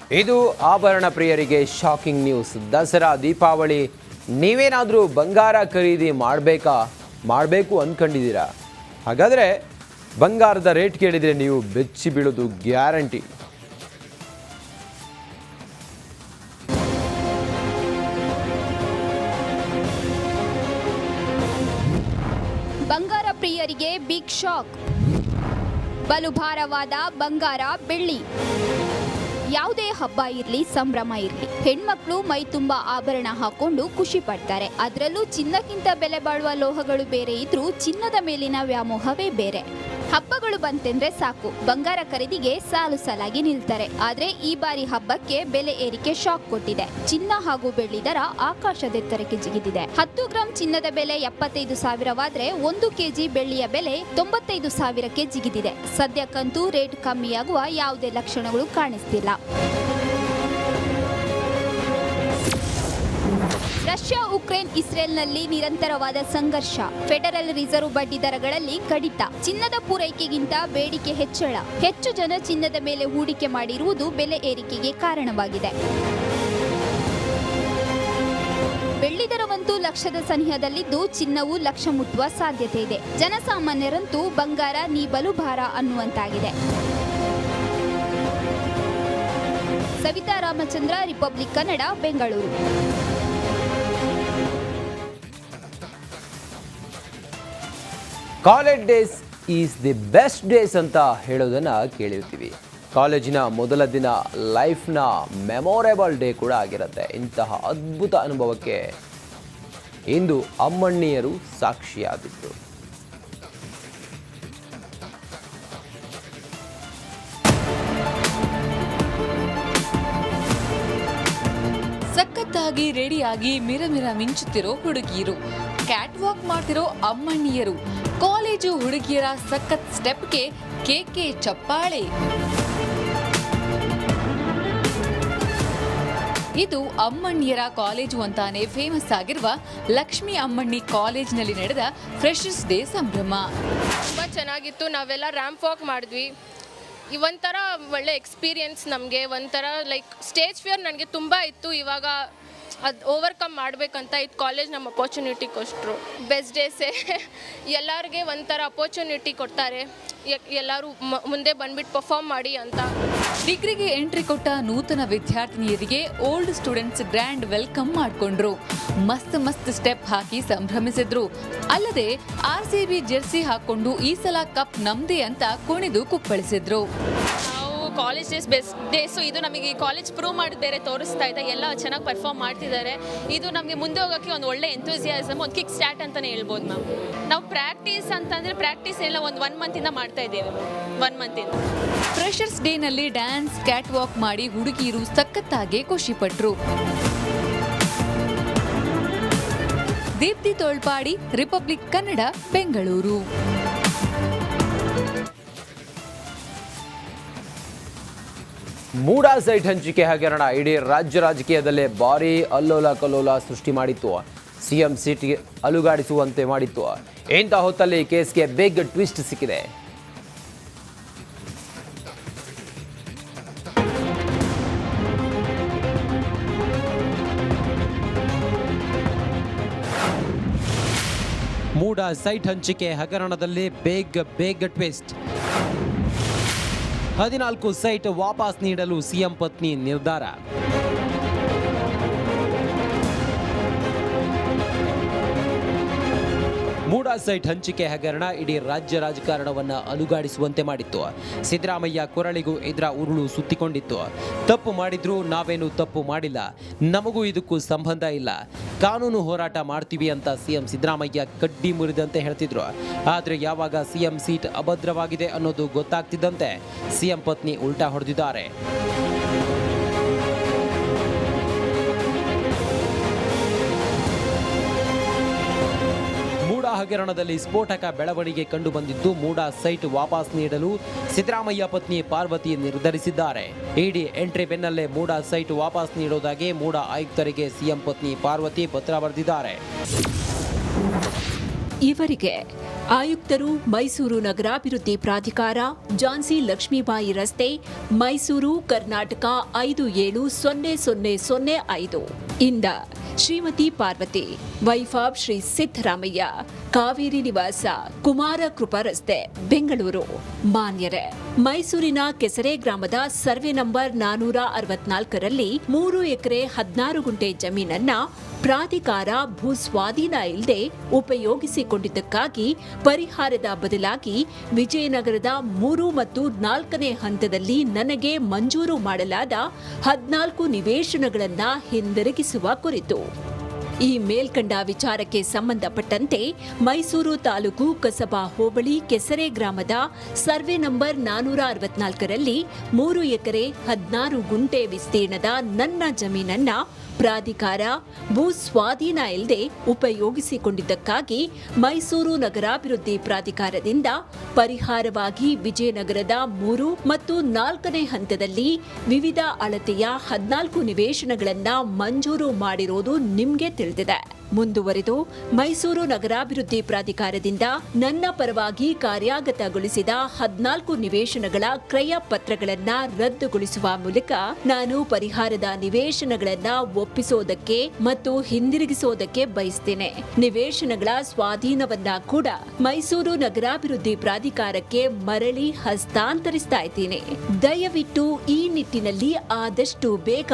ಇದು ಆಭರಣ ಪ್ರಿಯರಿಗೆ ಶಾಕಿಂಗ್ ನ್ಯೂಸ್. ದಸರಾ ದೀಪಾವಳಿ ನೀವೇನಾದರೂ ಬಂಗಾರ ಖರೀದಿ ಮಾಡಬೇಕು ಅಂದ್ಕೊಂಡಿದ್ದೀರಾ? ಹಾಗಾದರೆ ಬಂಗಾರದ ರೇಟ್ ಕೇಳಿದರೆ ನೀವು ಬೆಚ್ಚಿ ಬೀಳೋದು ಗ್ಯಾರಂಟಿ. ಬಂಗಾರ ಪ್ರಿಯರಿಗೆ ಬಿಗ್ ಶಾಕ್. ಬಲು ಭಾರವಾದ ಬಂಗಾರ ಬೆಳ್ಳಿ. ಯಾವುದೇ ಹಬ್ಬ ಇರಲಿ, ಸಂಭ್ರಮ ಇರಲಿ, ಹೆಣ್ಮಕ್ಳು ಮೈ ತುಂಬ ಆಭರಣ ಹಾಕೊಂಡು ಖುಷಿ ಪಡ್ತಾರೆ. ಅದರಲ್ಲೂ ಚಿನ್ನಕ್ಕಿಂತ ಬೆಲೆ ಬಾಳುವ ಲೋಹಗಳು ಬೇರೆ ಇದ್ರೂ ಚಿನ್ನದ ಮೇಲಿನ ವ್ಯಾಮೋಹವೇ ಬೇರೆ. ಹಬ್ಬಗಳು ಬಂತೆಂದ್ರೆ ಸಾಕು, ಬಂಗಾರ ಖರೀದಿಗೆ ಸಾಲು ಸಾಲಾಗಿ ನಿಲ್ತಾರೆ. ಆದ್ರೆ ಈ ಬಾರಿ ಹಬ್ಬಕ್ಕೆ ಬೆಲೆ ಏರಿಕೆ ಶಾಕ್ ಕೊಟ್ಟಿದೆ. ಚಿನ್ನ ಹಾಗೂ ಬೆಳ್ಳಿ ದರ ಆಕಾಶದೆತ್ತರಕ್ಕೆ ಜಿಗಿದಿದೆ. 10 ಗ್ರಾಂ ಚಿನ್ನದ ಬೆಲೆ 75,000ವಾದ್ರೆ 1 ಕೆಜಿ ಬೆಳ್ಳಿಯ ಬೆಲೆ 95,000ಕ್ಕೆ ಜಿಗಿದಿದೆ. ಸದ್ಯಕ್ಕಂತೂ ರೇಟ್ ಕಮ್ಮಿಯಾಗುವ ಯಾವುದೇ ಲಕ್ಷಣಗಳು ಕಾಣಿಸ್ತಿಲ್ಲ. ರಷ್ಯಾ, ಉಕ್ರೇನ್, ಇಸ್ರೇಲ್ನಲ್ಲಿ ನಿರಂತರವಾದ ಸಂಘರ್ಷ. ಫೆಡರಲ್ ರಿಸರ್ವ್ ಬಡ್ಡಿ ದರಗಳಲ್ಲಿ ಕಡಿತ. ಚಿನ್ನದ ಪೂರೈಕೆಗಿಂತ ಬೇಡಿಕೆ ಹೆಚ್ಚಳ. ಹೆಚ್ಚು ಜನ ಚಿನ್ನದ ಮೇಲೆ ಹೂಡಿಕೆ ಮಾಡಿರುವುದು ಬೆಲೆ ಏರಿಕೆಗೆ ಕಾರಣವಾಗಿದೆ. ಬೆಳ್ಳಿ ದರವಂತೂ ಲಕ್ಷದ ಸನಿಹದಲ್ಲಿದ್ದು ಚಿನ್ನವು ಲಕ್ಷ ಮುಟ್ಟುವ ಸಾಧ್ಯತೆ ಇದೆ. ಜನಸಾಮಾನ್ಯರಂತೂ ಬಂಗಾರ ನೀ ಬಲು ಭಾರ ಅನ್ನುವಂತಾಗಿದೆ. Savita Ramachandra, Republic Kannada, Bengaluru. College days is the best days ಅಂತ ಹೇಳೋದನ್ನು ಕೇಳಿರ್ತೀವಿ. ಕಾಲೇಜಿನ ಮೊದಲ ದಿನ ಲೈಫ್ನ ಮೆಮೊರೇಬಲ್ ಡೇ ಕೂಡ ಆಗಿರುತ್ತೆ. ಇಂತಹ ಅದ್ಭುತ ಅನುಭವಕ್ಕೆ ಇಂದು ಅಮ್ಮಣ್ಣಿಯರು ಸಾಕ್ಷಿಯಾದಿದ್ರು. ಸಖತ್ತಾಗಿ ರೆಡಿಯಾಗಿ ಮಿರಮಿರ ಮಿಂಚುತ್ತಿರೋ ಹುಡುಗಿಯರು, ಕ್ಯಾಟ್ ವಾಕ್ ಮಾಡ್ತಿರೋ ಅಮ್ಮಣ್ಣಿಯರು, ಕಾಲೇಜು ಹುಡುಗಿಯರ ಸಖತ್ ಸ್ಟೆಪ್ಗೆ ಕೇಕೆ ಚಪ್ಪಾಳೆ. ಇದು ಅಮ್ಮಣ್ಣಿಯರ ಕಾಲೇಜು ಅಂತಾನೆ ಫೇಮಸ್ ಆಗಿರುವ ಲಕ್ಷ್ಮೀ ಅಮ್ಮಣ್ಣಿ ಕಾಲೇಜಿನಲ್ಲಿ ನಡೆದ ಫ್ರೆಶರ್ಸ್ ಡೇ ಸಂಭ್ರಮ. ತುಂಬ ಚೆನ್ನಾಗಿತ್ತು. ನಾವೆಲ್ಲ ರ್ಯಾಂಪ್ ವಾಕ್ ಮಾಡಿದ್ವಿ. ಒಂಥರ ಒಳ್ಳೆ ಎಕ್ಸ್ಪೀರಿಯನ್ಸ್. ನಮಗೆ ಒಂಥರ ಲೈಕ್ ಸ್ಟೇಜ್ ಫಿಯರ್ ನನಗೆ ತುಂಬ ಇತ್ತು. ಇವಾಗ ಅದು ಓವರ್ಕಮ್ ಮಾಡಬೇಕಂತ ಇದು ಕಾಲೇಜ್ ನಮ್ಮ ಅಪರ್ಚುನಿಟಿ ಕೊಟ್ಟರು. ಬೆಸ್ಟ್ ಡೇಸೇ. ಎಲ್ಲರಿಗೆ ಒಂಥರ ಅಪರ್ಚುನಿಟಿ ಕೊಡ್ತಾರೆ, ಎಲ್ಲರೂ ಮುಂದೆ ಬಂದ್ಬಿಟ್ಟು ಪರ್ಫಾರ್ಮ್ ಮಾಡಿ ಅಂತ. ಡಿಗ್ರಿಗೆ ಎಂಟ್ರಿ ಕೊಟ್ಟ ನೂತನ ವಿದ್ಯಾರ್ಥಿನಿಯರಿಗೆ ಓಲ್ಡ್ ಸ್ಟೂಡೆಂಟ್ಸ್ ಗ್ರ್ಯಾಂಡ್ ವೆಲ್ಕಮ್ ಮಾಡಿಕೊಂಡ್ರು. ಮಸ್ತ್ ಸ್ಟೆಪ್ ಹಾಕಿ ಸಂಭ್ರಮಿಸಿದ್ರು. ಅಲ್ಲದೆ RCB ಜೆರ್ಸಿ ಹಾಕೊಂಡು ಈ ಸಲ ಕಪ್ ನಮ್ದೇ ಅಂತ ಕುಣಿದು ಕುಪ್ಪಳಿಸಿದ್ರು. College days best days. ಇದು ನಮಗೆ ಕಾಲೇಜ್ ಪ್ರೂವ್ ಮಾಡಿದ್ದಾರೆ, ತೋರಿಸ್ತಾ ಇದೆ. ಎಲ್ಲ ಚೆನ್ನಾಗಿ ಪರ್ಫಾರ್ಮ್ ಮಾಡ್ತಿದ್ದಾರೆ. ಇದು ನಮಗೆ ಮುಂದೆ ಹೋಗೋಕ್ಕೆ ಒಂದು ಒಳ್ಳೆ ಎಂಥೂಸಿಯಾಸಮ್, ಒಂದು ಕಿಕ್ ಸ್ಟಾರ್ಟ್ ಅಂತಲೇ ಹೇಳ್ಬೋದು ಮ್ಯಾಮ್. ನಾವು ಪ್ರಾಕ್ಟೀಸ್ ಅಂತಂದರೆ ಪ್ರಾಕ್ಟೀಸ್ ಎಲ್ಲ ಒಂದು 1 ಮಂತಿಂದ ಮಾಡ್ತಾ ಇದ್ದೇವೆ. 1 ಮಂತಿಂದ ಫ್ರೆಶರ್ಸ್ ಡೇನಲ್ಲಿ ಡ್ಯಾನ್ಸ್, ಕ್ಯಾಟ್ ವಾಕ್ ಮಾಡಿ ಹುಡುಗಿಯರು ಸಖತ್ತಾಗಿ ಖುಷಿಪಟ್ರು. ದೀಪ್ತಿ ತೋಳ್ಪಾಡಿ, ರಿಪಬ್ಲಿಕ್ ಕನ್ನಡ, ಬೆಂಗಳೂರು. ಮೂಡಾ ಸೈಟ್ ಹಂಚಿಕೆ ಹಗರಣ ಇಡೀ ರಾಜ್ಯ ರಾಜಕೀಯದಲ್ಲೇ ಭಾರೀ ಅಲ್ಲೋಲ ಕಲ್ಲೋಲ ಸೃಷ್ಟಿ ಮಾಡಿತ್ತು. ಸಿಎಂ ಸೀಟ್ಗೆ ಅಲುಗಾಡಿಸುವಂತೆ ಮಾಡಿತ್ತು. ಇಂಥ ಹೊತ್ತಲ್ಲಿ ಕೇಸ್ಗೆ ಬಿಗ್ ಟ್ವಿಸ್ಟ್ ಸಿಕ್ಕಿದೆ. ಮೂಡಾ ಸೈಟ್ ಹಂಚಿಕೆ ಹಗರಣದಲ್ಲಿ ಬಿಗ್ ಟ್ವಿಸ್ಟ್. 14 ಸೈಟ್ ವಾಪಸ್ ನೀಡಲು ಸಿಎಂ ಪತ್ನಿ ನಿರ್ಧಾರ. ಮೂಡಾ ಸೈಟ್ ಹಂಚಿಕೆ ಹಗರಣ ಇಡೀ ರಾಜ್ಯ ರಾಜಕಾರಣವನ್ನ ಅಲುಗಾಡಿಸುವಂತೆ ಮಾಡಿತ್ತು. ಸಿದ್ದರಾಮಯ್ಯ ಕೊರಳಿಗೂ ಇದರ ಉರುಳು ಸುತ್ತಿಕೊಂಡಿತ್ತು. ತಪ್ಪು ಮಾಡಿದ್ರು ನಾವೇನು ತಪ್ಪು ಮಾಡಿಲ್ಲ, ನಮಗೂ ಇದಕ್ಕೂ ಸಂಬಂಧ ಇಲ್ಲ, ಕಾನೂನು ಹೋರಾಟ ಮಾಡ್ತೀವಿ ಅಂತ ಸಿಎಂ ಸಿದ್ದರಾಮಯ್ಯ ಕಡ್ಡಿ ಮುರಿದಂತೆ ಹೇಳ್ತಿದ್ರು. ಆದ್ರೆ ಯಾವಾಗ ಸಿಎಂ ಸೀಟ್ ಅಭದ್ರವಾಗಿದೆ ಅನ್ನೋದು ಗೊತ್ತಾಗ್ತಿದ್ದಂತೆ ಸಿಎಂ ಪತ್ನಿ ಉಲ್ಟಾ ಹೊಡೆದಿದ್ದಾರೆ. ಮೂಡಾ ಹಗರಣದಲ್ಲಿ ಸ್ಫೋಟಕ ಬೆಳವಣಿಗೆ ಕಂಡು ಬಂದಿದ್ದು, ಮೂಡಾ ಸೈಟ್ ವಾಪಸ್ ನೀಡಲು ಸಿದ್ದರಾಮಯ್ಯ ಪತ್ನಿ ಪಾರ್ವತಿ ನಿರ್ಧರಿಸಿದ್ದಾರೆ. ಇಡಿ ಎಂಟ್ರಿ ಬೆನ್ನಲ್ಲೇ ಮೂಡಾ ಸೈಟ್ ವಾಪಸ್ ನೀಡುವುದಾಗಿ ಮೂಡಾ ಆಯುಕ್ತರಿಗೆ ಸಿಎಂ ಪತ್ನಿ ಪಾರ್ವತಿ ಪತ್ರ ಬರೆದಿದ್ದಾರೆ. ಇವರಿಗೆ ಆಯುಕ್ತರು ಮೈಸೂರು ನಗರಾಭಿವೃದ್ಧಿ ಪ್ರಾಧಿಕಾರ, ಝಾನ್ಸಿ ಲಕ್ಷ್ಮೀಬಾಯಿ ರಸ್ತೆ, ಮೈಸೂರು, ಕರ್ನಾಟಕ 570005 ಇಂದ ಶ್ರೀಮತಿ ಪಾರ್ವತಿ, ವೈಫ್ ಆಫ್ ಶ್ರೀ ಸಿದ್ದರಾಮಯ್ಯ, ಕಾವೇರಿ ನಿವಾಸ, ಕುಮಾರ ಕೃಪಾ ರಸ್ತೆ, ಬೆಂಗಳೂರು. ಮಾನ್ಯರೇ, ಮೈಸೂರಿನ ಕೆಸರೆ ಗ್ರಾಮದ ಸರ್ವೆ ನಂಬರ್ 464ರಲ್ಲಿ 3 ಎಕರೆ 16 ಗುಂಟೆ ಜಮೀನನ್ನ ಪ್ರಾಧಿಕಾರ ಭೂ ಸ್ವಾಧೀನ ಇಲ್ಲದೆ ಉಪಯೋಗಿಸಿಕೊಂಡಿದ್ದಕ್ಕಾಗಿ ಪರಿಹಾರದ ಬದಲಾಗಿ ವಿಜಯನಗರದ 3 ಮತ್ತು 4ನೇ ಹಂತದಲ್ಲಿ ನನಗೆ ಮಂಜೂರು ಮಾಡಲಾದ 14 ನಿವೇಶನಗಳನ್ನು ಹಿಂದಿರುಗಿಸುವ ಕುರಿತು ಈ ಮೇಲ್ಕಂಡ ವಿಚಾರಕ್ಕೆ ಸಂಬಂಧಪಟ್ಟಂತೆ ಮೈಸೂರು ತಾಲೂಕು ಕಸಬಾ ಹೋಬಳಿ ಕೆಸರೆ ಗ್ರಾಮದ ಸರ್ವೆ ನಂಬರ್ 464ರಲ್ಲಿ 3 ಎಕರೆ 16 ಗುಂಟೆ ವಿಸ್ತೀರ್ಣದ ನನ್ನ ಜಮೀನನ್ನ ಪ್ರಾಧಿಕಾರ ಭೂ ಸ್ವಾಧೀನ ಇಲ್ಲದೆ ಉಪಯೋಗಿಸಿಕೊಂಡಿದ್ದಕ್ಕಾಗಿ ಮೈಸೂರು ನಗರಾಭಿವೃದ್ಧಿ ಪ್ರಾಧಿಕಾರದಿಂದ ಪರಿಹಾರವಾಗಿ ವಿಜಯನಗರದ 3 ಮತ್ತು 4ನೇ ಹಂತದಲ್ಲಿ ವಿವಿಧ ಅಳತೆಯ 14 ನಿವೇಶನಗಳನ್ನು ಮಂಜೂರು ಮಾಡಿರುವುದು ನಿಮಗೆ ತಿಳಿದಿದೆ. ಮುಂದುವರೆದು ಮೈಸೂರು ನಗರಾಭಿವೃದ್ಧಿ ಪ್ರಾಧಿಕಾರದಿಂದ ನನ್ನ ಪರವಾಗಿ ಕಾರ್ಯಗತಗೊಳಿಸಿದ 14 ನಿವೇಶನಗಳ ಕ್ರಯ ಪತ್ರಗಳನ್ನು ರದ್ದುಗೊಳಿಸುವ ಮೂಲಕ ನಾನು ಪರಿಹಾರದ ನಿವೇಶನಗಳನ್ನು ಒಪ್ಪಿಸೋದಕ್ಕೆ ಮತ್ತು ಹಿಂದಿರುಗಿಸೋದಕ್ಕೆ ಬಯಸ್ತೇನೆ. ನಿವೇಶನಗಳ ಸ್ವಾಧೀನವನ್ನ ಕೂಡ ಮೈಸೂರು ನಗರಾಭಿವೃದ್ಧಿ ಪ್ರಾಧಿಕಾರಕ್ಕೆ ಮರಳಿ ಹಸ್ತಾಂತರಿಸ್ತಾ ಇದ್ದೀನಿ. ದಯವಿಟ್ಟು ಈ ನಿಟ್ಟಿನಲ್ಲಿ ಆದಷ್ಟು ಬೇಗ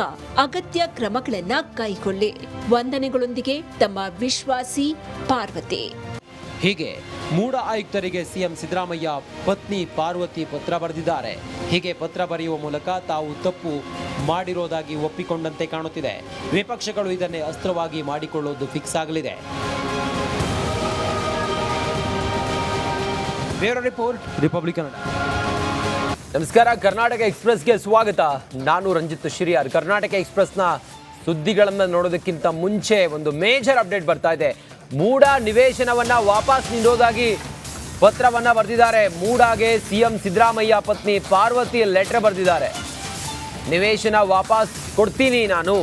ಅಗತ್ಯ ಕ್ರಮಗಳನ್ನು ಕೈಗೊಳ್ಳಿ. ವಂದನೆಗಳೊಂದಿಗೆ ತಮ್ಮ ವಿಶ್ವಾಸಿ ಪಾರ್ವತಿ. ಹೀಗೆ ಮೂಡ ಆಯುಕ್ತರಿಗೆ ಸಿಎಂ ಸಿದ್ದರಾಮಯ್ಯ ಪತ್ನಿ ಪಾರ್ವತಿ ಪತ್ರ ಬರೆದಿದ್ದಾರೆ. ಹೀಗೆ ಪತ್ರ ಬರೆಯುವ ಮೂಲಕ ತಾವು ತಪ್ಪು ಮಾಡಿರೋದಾಗಿ ಒಪ್ಪಿಕೊಂಡಂತೆ ಕಾಣುತ್ತಿದೆ. ವಿಪಕ್ಷಗಳು ಇದನ್ನೇ ಅಸ್ತ್ರವಾಗಿ ಮಾಡಿಕೊಳ್ಳುವುದು ಫಿಕ್ಸ್ ಆಗಲಿದೆ. Bureau report, republic Kannada. ನಮಸ್ಕಾರ, ಕರ್ನಾಟಕ ಎಕ್ಸ್ಪ್ರೆಸ್ಗೆ ಸ್ವಾಗತ. ನಾನು ರಂಜಿತ್ ಶಿರಿಯಾರ್. ಕರ್ನಾಟಕ ಎಕ್ಸ್ಪ್ರೆಸ್ನ ಸುದ್ದಿಗಳನ್ನು ನೋಡೋದಕ್ಕಿಂತ ಮುಂಚೆ ಒಂದು ಮೇಜರ್ ಅಪ್ಡೇಟ್ ಬರ್ತಾ ಇದೆ. ಮೂಡ ನಿವೇಶನವನ್ನ ವಾಪಸ್ ನೀಡೋದಾಗಿ ಪತ್ರವನ್ನ ಬರೆದಿದ್ದಾರೆ. ಮೂಡಾಗೆ ಸಿಎಂ ಸಿದ್ದರಾಮಯ್ಯ ಪತ್ನಿ ಪಾರ್ವತಿ ಲೆಟರ್ ಬರೆದಿದ್ದಾರೆ. ನಿವೇಶನ ವಾಪಸ್ ಕೊಡ್ತೀನಿ ನಾನು,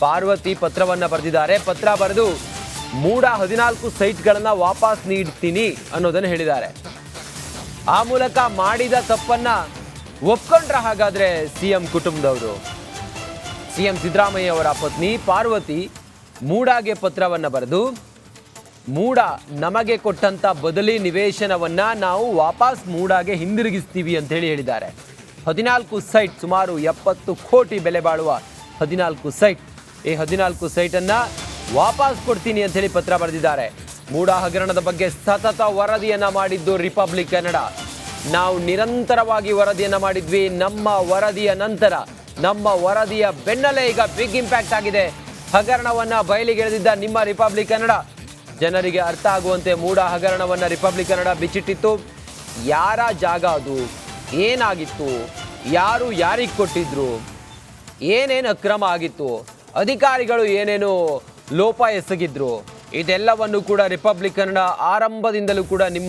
ಪಾರ್ವತಿ ಪತ್ರವನ್ನ ಬರೆದಿದ್ದಾರೆ. ಪತ್ರ ಬರೆದು ಮೂಡ 14 ಸೈಟ್ಗಳನ್ನ ವಾಪಸ್ ನೀಡ್ತೀನಿ ಅನ್ನೋದನ್ನು ಹೇಳಿದ್ದಾರೆ. ಆ ಮೂಲಕ ಮಾಡಿದ ತಪ್ಪನ್ನ ಒಪ್ಕೊಂಡ್ರ ಹಾಗಾದ್ರೆ ಸಿಎಂ ಕುಟುಂಬದವರು. ಸಿಎಂ ಸಿದ್ದರಾಮಯ್ಯ ಅವರ ಪತ್ನಿ ಪಾರ್ವತಿ ಮೂಡಾಗೆ ಪತ್ರವನ್ನು ಬರೆದು ಮೂಡ ನಮಗೆ ಕೊಟ್ಟಂತ ಬದಲಿ ನಿವೇಶನವನ್ನ ನಾವು ವಾಪಸ್ ಮೂಡಾಗೆ ಹಿಂದಿರುಗಿಸ್ತೀವಿ ಅಂತ ಹೇಳಿದ್ದಾರೆ. 14 ಸೈಟ್, ಸುಮಾರು 70 ಕೋಟಿ ಬೆಲೆ ಬಾಳುವ 14 ಸೈಟ್. ಈ 14 ಸೈಟನ್ನು ವಾಪಸ್ ಕೊಡ್ತೀನಿ ಅಂತ ಹೇಳಿ ಪತ್ರ ಬರೆದಿದ್ದಾರೆ. ಮೂಡ ಹಗರಣದ ಬಗ್ಗೆ ಸತತ ವರದಿಯನ್ನ ಮಾಡಿದ್ದು ರಿಪಬ್ಲಿಕ್ ಕನ್ನಡ. ನಾವು ನಿರಂತರವಾಗಿ ವರದಿಯನ್ನ ಮಾಡಿದ್ವಿ. ನಮ್ಮ ವರದಿಯ ನಂತರ, ನಮ್ಮ ವರದಿಯ ಬೆನ್ನಲ್ಲೇ ಈಗ ಬಿಗ್ ಇಂಪ್ಯಾಕ್ಟ್ ಆಗಿದೆ. ಹಗರಣವನ್ನ ಬಯಲಿಗೆಳೆದಿದ್ದ ನಿಮ್ಮ ರಿಪಬ್ಲಿಕ್ ಕನ್ನಡ ಜನರಿಗೆ ಅರ್ಥ ಆಗುವಂತೆ ಮೂಡ ಹಗರಣವನ್ನ ರಿಪಬ್ಲಿಕ್ ಕನ್ನಡ ಬಿಚ್ಚಿಟ್ಟಿತ್ತು. ಯಾರ ಜಾಗ ಅದು, ಏನಾಗಿತ್ತು, ಯಾರು ಯಾರಿಗೆ ಕೊಟ್ಟಿದ್ರು, ಏನೇನು ಅಕ್ರಮ ಆಗಿತ್ತು, ಅಧಿಕಾರಿಗಳು ಏನೇನು ಲೋಪ ಎಸಗಿದ್ರು, ಇದೆಲ್ಲವನ್ನು ಕೂಡ ರಿಪಬ್ಲಿಕ್ ಕನ್ನಡ ಆರಂಭದಿಂದಲೂ ಕೂಡ ನಿಮ್ಮ